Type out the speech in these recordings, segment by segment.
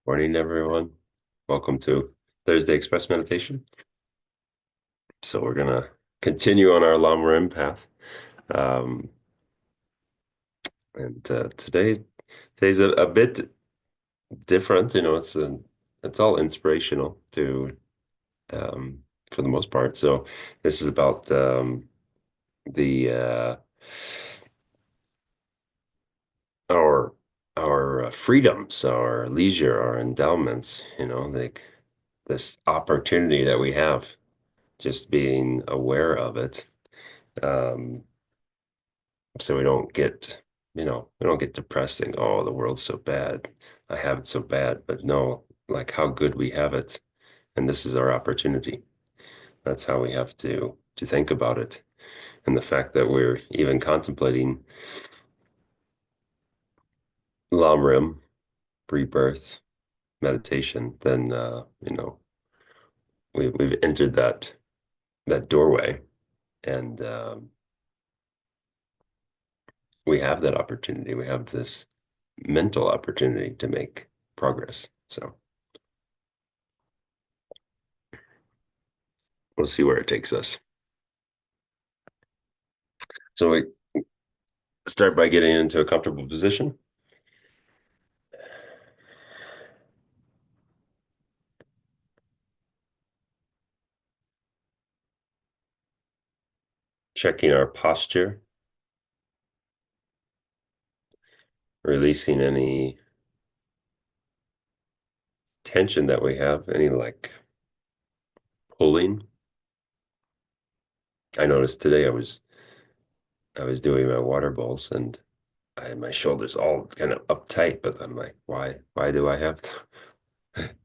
Morning, everyone. Welcome to Thursday Express Meditation. So we're gonna continue on our Lam path, um, and today's a bit different. It's all inspirational to um, for the most part. So this is about the our freedoms, our leisure, our endowments. Like this opportunity that we have, just being aware of it. Um, so we don't get depressed thinking, oh, the world's so bad. I have it so bad. But no, like how good we have it. And this is our opportunity. That's how we have to think about it. And the fact that we're even contemplating Lam rebirth, meditation, then we've entered that doorway, and we have that opportunity. We have this mental opportunity to make progress. So we'll see where it takes us. So we start by getting into a comfortable position, checking our posture, releasing any tension that we have, any like pulling. I noticed today I was doing my water bowls, and I had my shoulders all kind of uptight, but I'm like, why do I have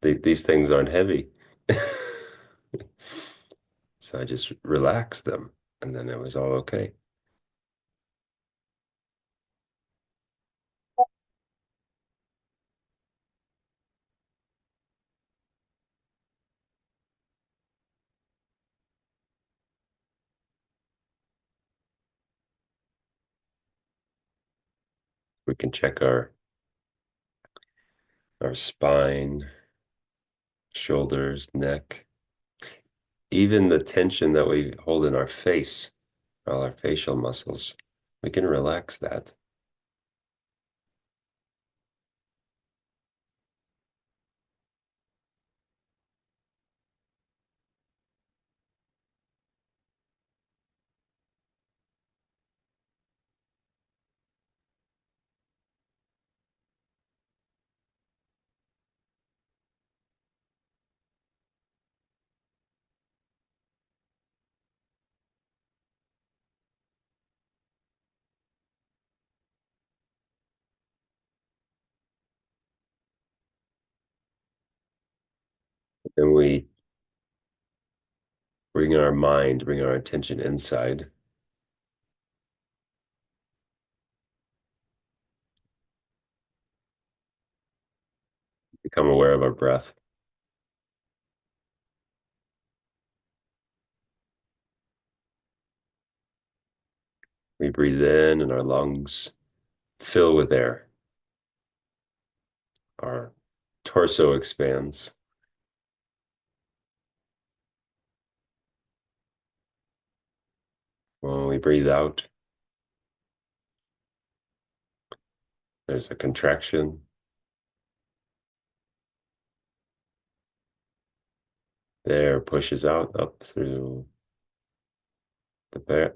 these things aren't heavy? So I just relaxed them, and then it was all okay. We can check our spine, shoulders, neck, even the tension that we hold in our face, all our facial muscles. We can relax that. And we bring our attention inside, become aware of our breath. We breathe in and our lungs fill with air. Our torso expands. When we breathe out, there's a contraction. The air pushes out up through the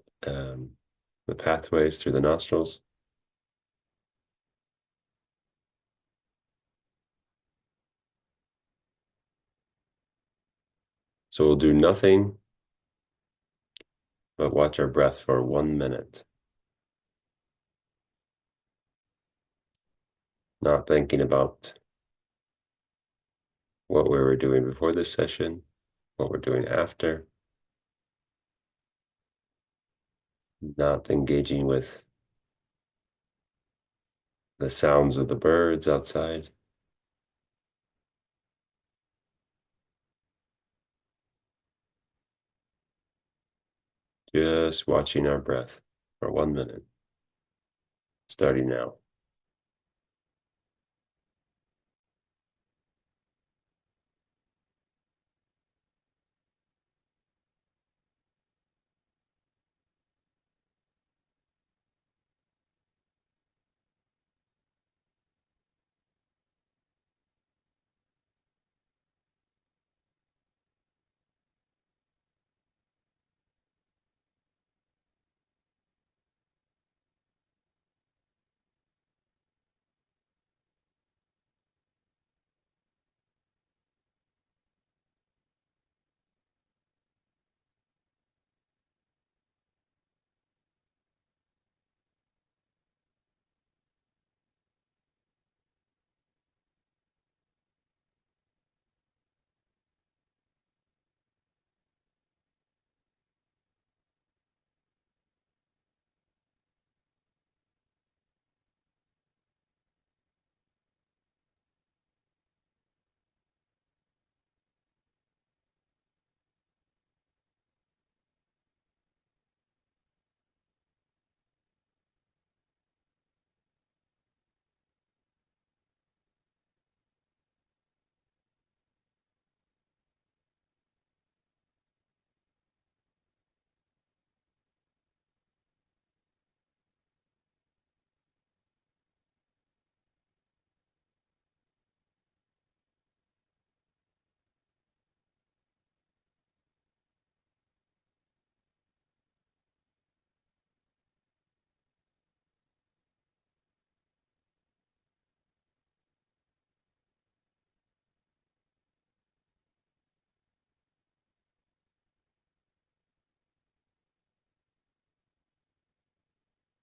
the pathways through the nostrils. So we'll do nothing but watch our breath for 1 minute, not thinking about what we were doing before this session, what we're doing after, not engaging with the sounds of the birds outside, just watching our breath for 1 minute, starting now.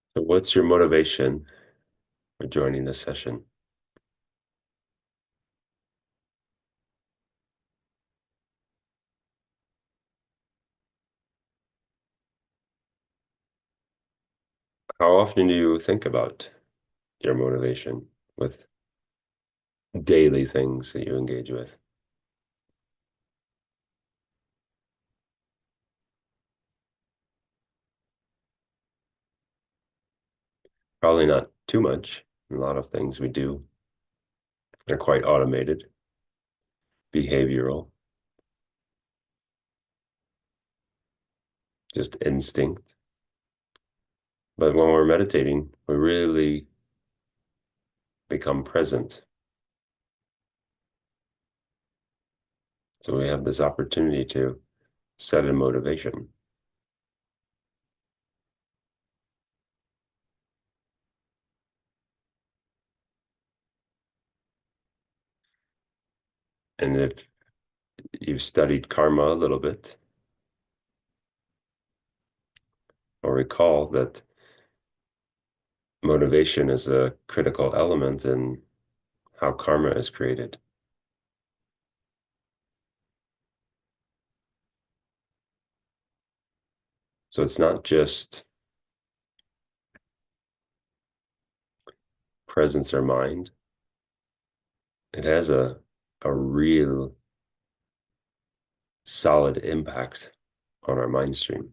So what's your motivation for joining this session? How often do you think about your motivation with daily things that you engage with? Probably not too much. A lot of things we do are quite automated, behavioral, just instinct. But when we're meditating, we really become present. So we have this opportunity to set a motivation. And if you've studied karma a little bit, or recall that motivation is a critical element in how karma is created. So it's not just presence or mind. It has a real solid impact on our mind stream.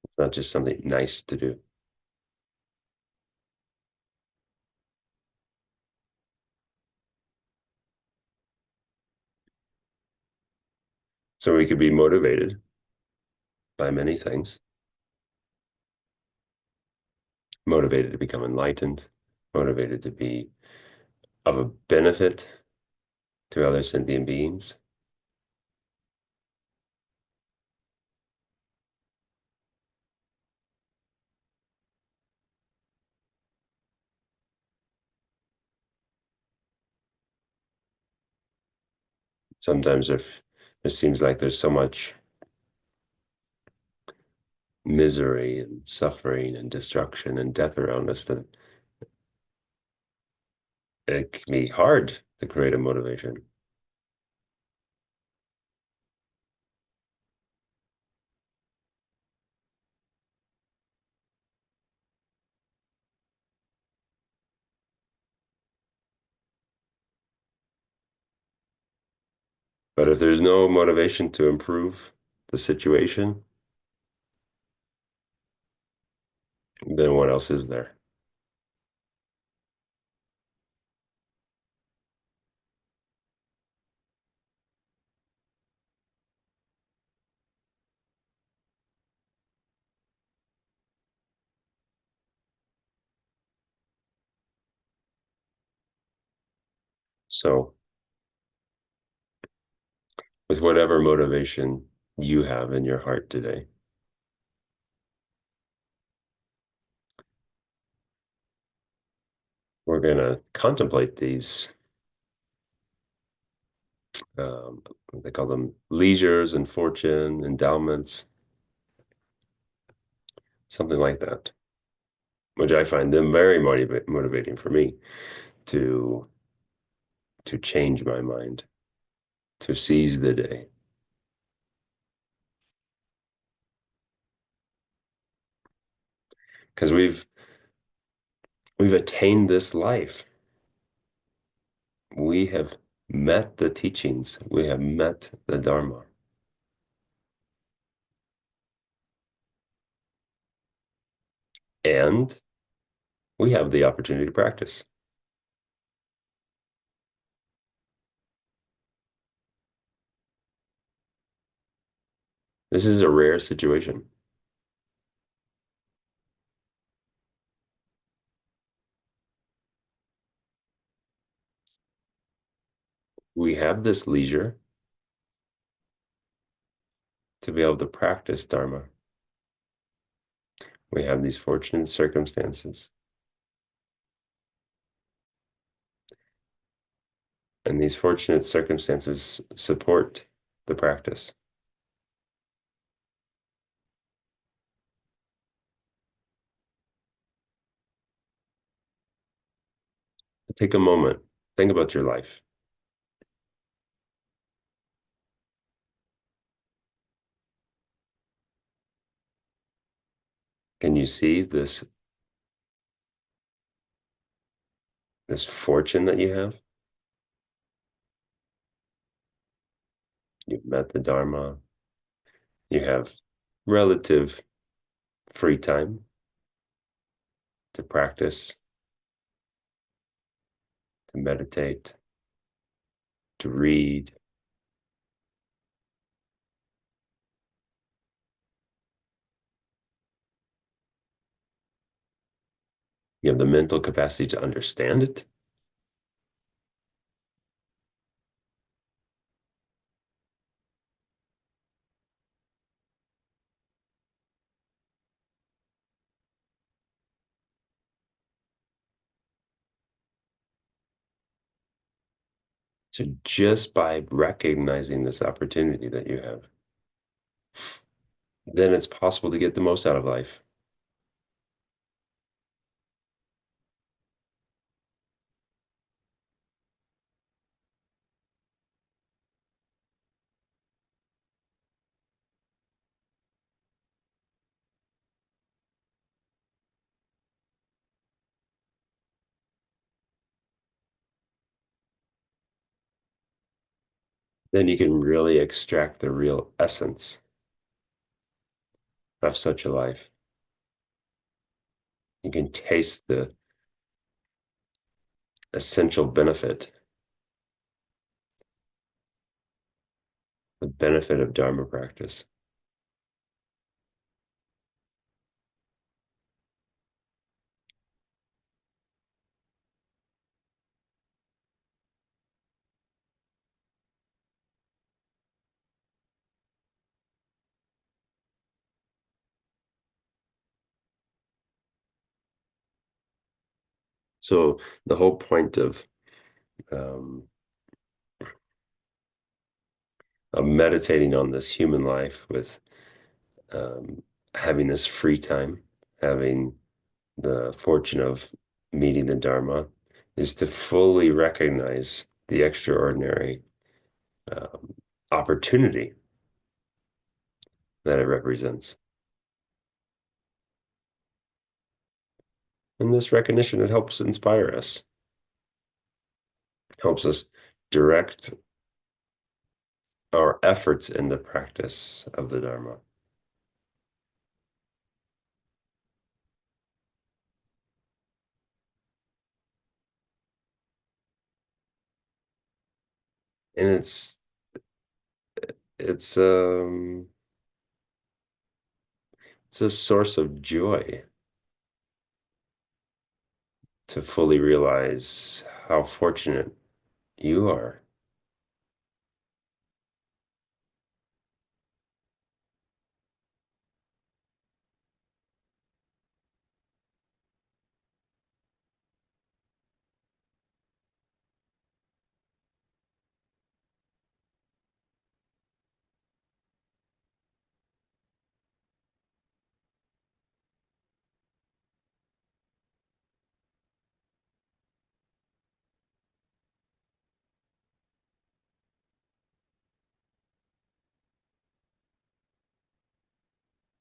It's not just something nice to do. So we could be motivated by many things, motivated to become enlightened, motivated to be of a benefit to other sentient beings. Sometimes if it seems like there's so much misery and suffering and destruction and death around us that it can be hard to create a motivation. But if there's no motivation to improve the situation, then what else is there? So, with whatever motivation you have in your heart today, we're going to contemplate these, um, they call them leisures and fortune, endowments, something like that, which I find them very motivating for me to change my mind, to seize the day. Because we've attained this life. We have met the teachings. We have met the Dharma. And we have the opportunity to practice. This is a rare situation. We have this leisure to be able to practice Dharma. We have these fortunate circumstances. And these fortunate circumstances support the practice. Take a moment, think about your life. Can you see this fortune that you have? You've met the Dharma. You have relative free time to practice, to meditate, to read. You have the mental capacity to understand it. So just by recognizing this opportunity that you have, then it's possible to get the most out of life. Then you can really extract the real essence of such a life. You can taste the essential benefit, the benefit of Dharma practice. So the whole point um, of meditating on this human life with um, having this free time, having the fortune of meeting the Dharma, is to fully recognize the extraordinary um, opportunity that it represents. And this recognition, it helps inspire us, helps us direct our efforts in the practice of the Dharma. And it's um it's a source of joy to fully realize how fortunate you are.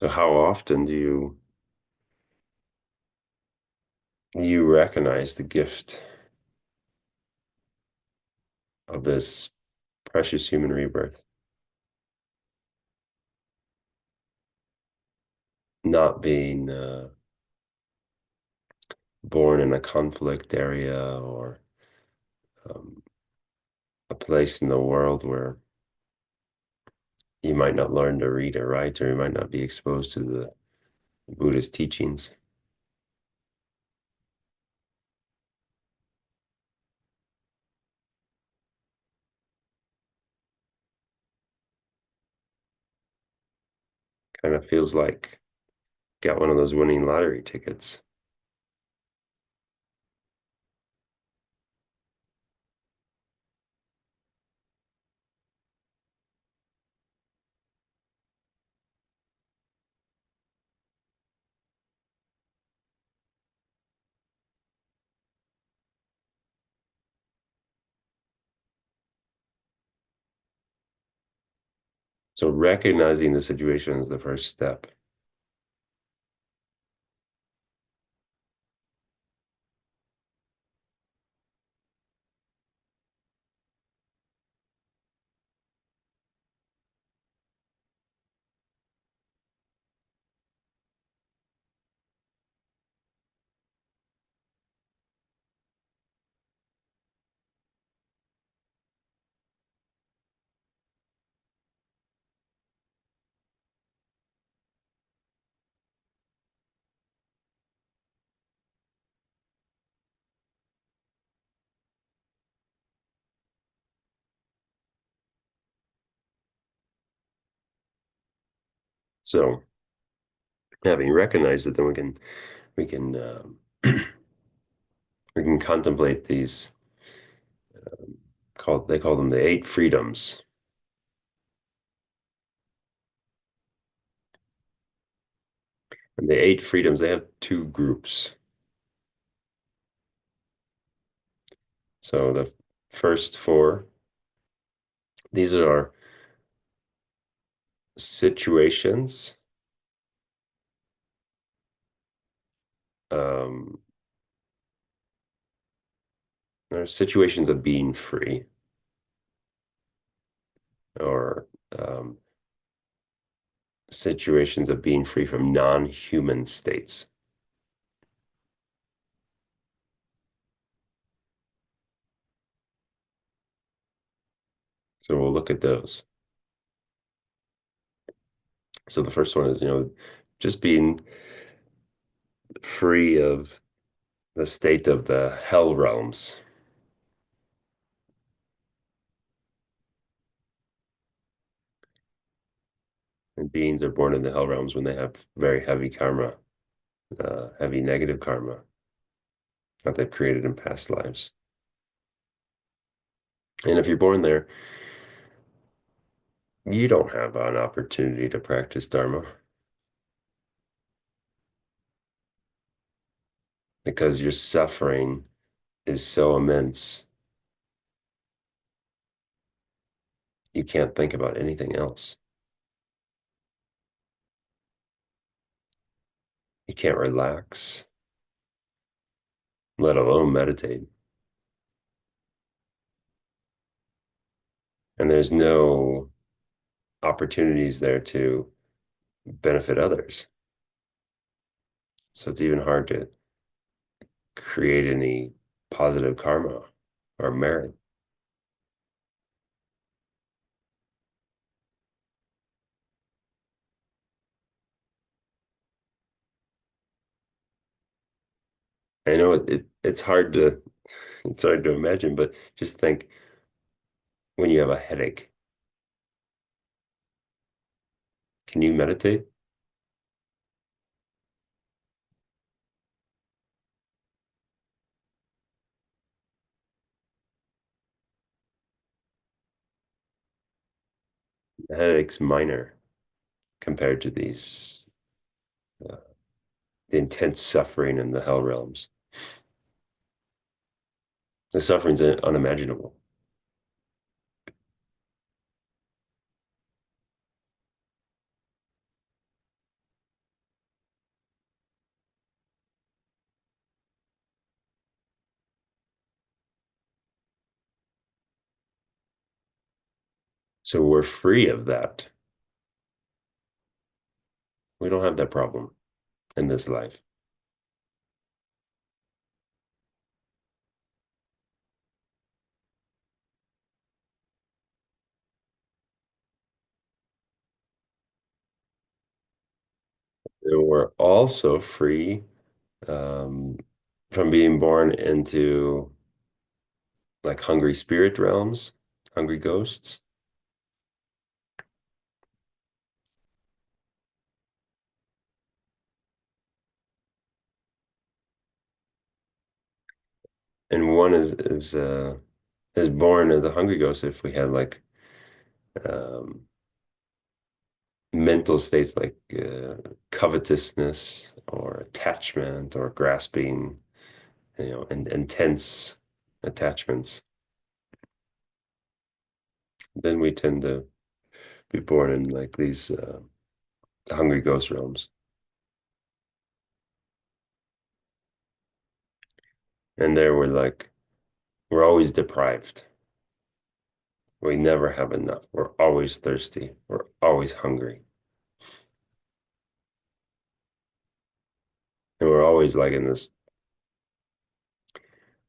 So how often do you recognize the gift of this precious human rebirth, not being born in a conflict area or um, a place in the world where you might not learn to read or write, or you might not be exposed to the Buddhist teachings. Kind of feels like got one of those winning lottery tickets. So recognizing the situation is the first step. So having recognized it, then we can we can contemplate these called they call them the eight freedoms. And the eight freedoms, they have two groups. So the first four, these are situations, um, there are situations of being free or situations of being free from non-human states. So we'll look at those. So the first one is, just being free of the state of the hell realms. And beings are born in the hell realms when they have very heavy karma, heavy negative karma that they've created in past lives. And if you're born there, you don't have an opportunity to practice Dharma because your suffering is so immense, you can't think about anything else. You can't relax, let alone meditate. And there's no opportunities there to benefit others. So it's even hard to create any positive karma or merit. I know it's hard to imagine, but just think when you have a headache, can you meditate? The headache's minor compared to uh, the intense suffering in the hell realms. The suffering's unimaginable. So we're free of that. We don't have that problem in this life. And we're also free um, from being born into like hungry spirit realms, hungry ghosts. And one is born as a hungry ghost if we have like um, mental states like covetousness or attachment or grasping, and intense attachments. Then we tend to be born in like these hungry ghost realms. And there we're always deprived. We never have enough. We're always thirsty. We're always hungry. And we're always like in this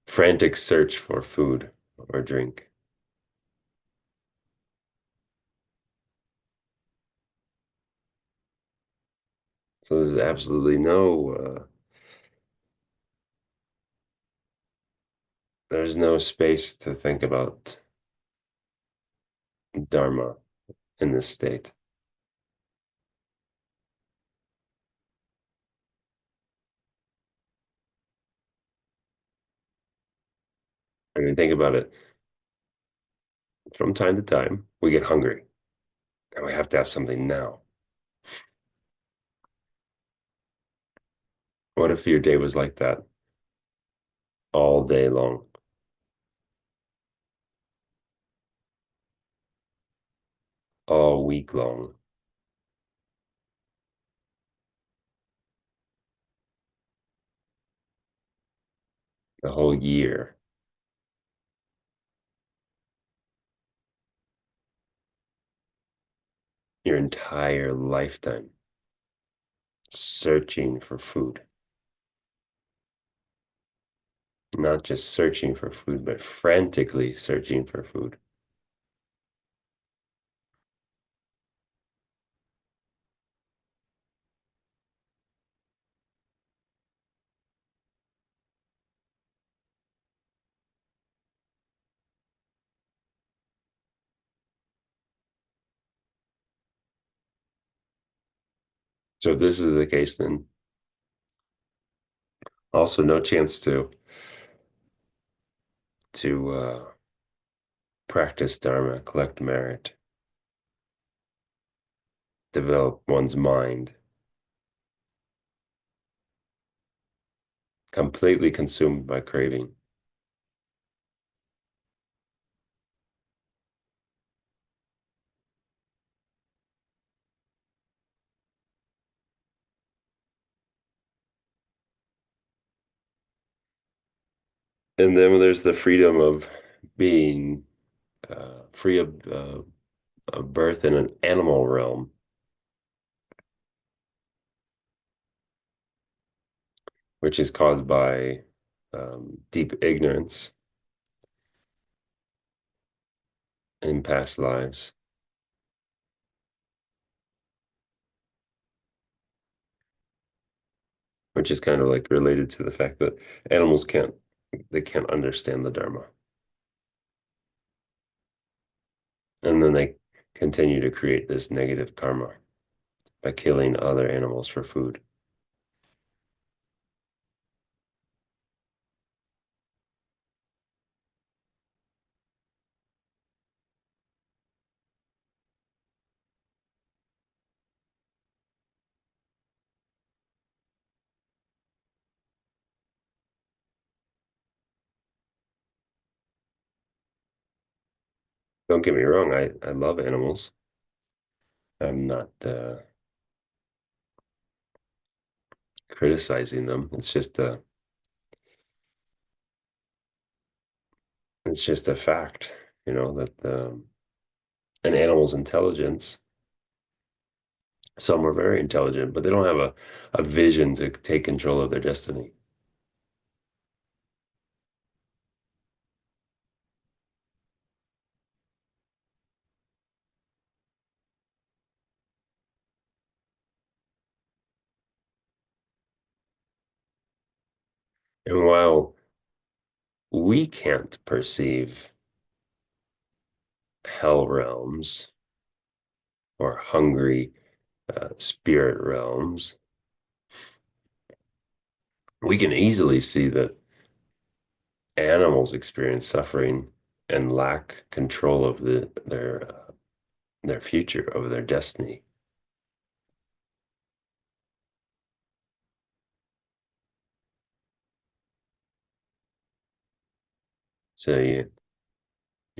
frantic search for food or drink. So there's absolutely there's no space to think about Dharma in this state. I mean, think about it. From time to time, we get hungry and we have to have something now. What if your day was like that all day long, all week long, the whole year, your entire lifetime, searching for food? Not just searching for food, but frantically searching for food. So if this is the case, then also no chance to practice Dharma, collect merit, develop one's mind, completely consumed by craving. And then there's the freedom of being free of birth in an animal realm, which is caused by deep ignorance in past lives, which is kind of like related to the fact that animals can't understand the Dharma. And then they continue to create this negative karma by killing other animals for food. Don't get me wrong, I love animals. I'm not criticizing them. It's just a fact, that an animal's intelligence, some are very intelligent, but they don't have a vision to take control of their destiny. And while we can't perceive hell realms or hungry spirit realms, we can easily see that animals experience suffering and lack control of their future, of their destiny. So you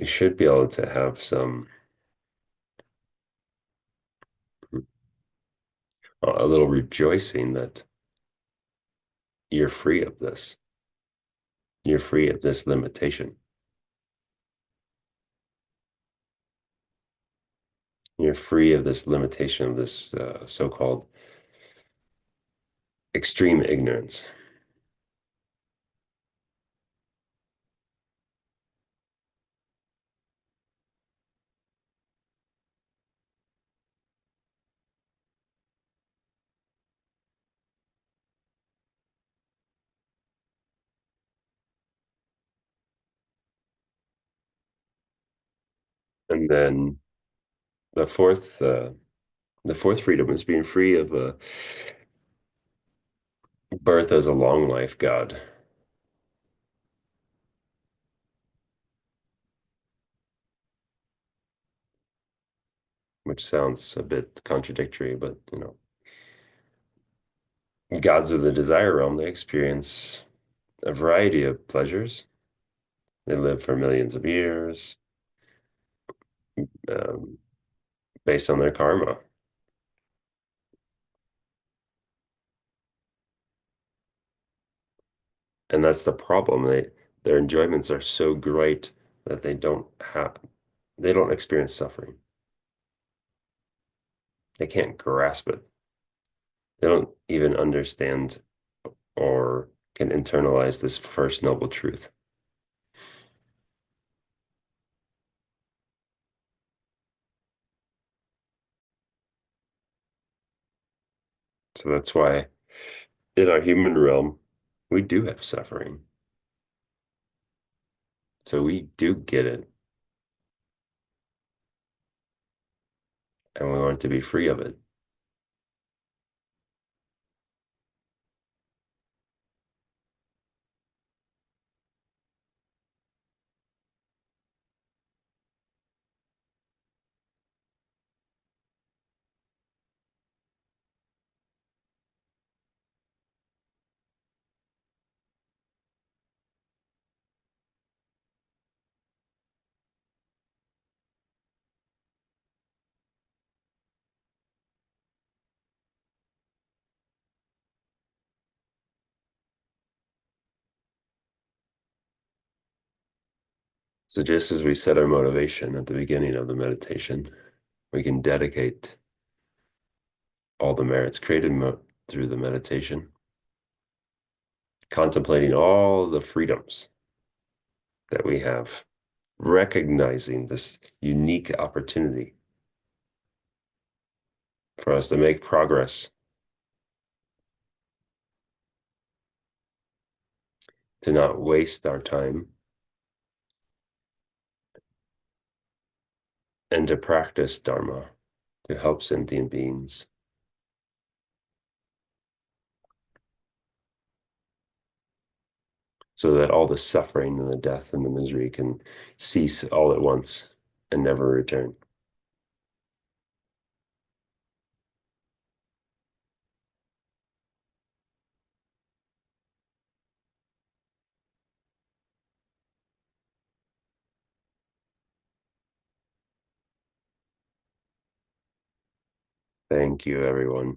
should be able to have some a little rejoicing that you're free of this. You're free of this limitation. You're free of this limitation of this so-called extreme ignorance. And then the fourth, uh, the fourth freedom is being free of birth as a long life God, which sounds a bit contradictory, but gods of the desire realm, they experience a variety of pleasures. They live for millions of years, um, based on their karma. And that's the problem. Their enjoyments are so great that they don't experience suffering. They can't grasp it. They don't even understand or can internalize this first noble truth. So that's why in our human realm, we do have suffering. So we do get it, and we want to be free of it. So just as we set our motivation at the beginning of the meditation, we can dedicate all the merits created through the meditation, contemplating all the freedoms that we have, recognizing this unique opportunity for us to make progress, to not waste our time, and to practice Dharma to help sentient beings so that all the suffering and the death and the misery can cease all at once and never return. Thank you, everyone.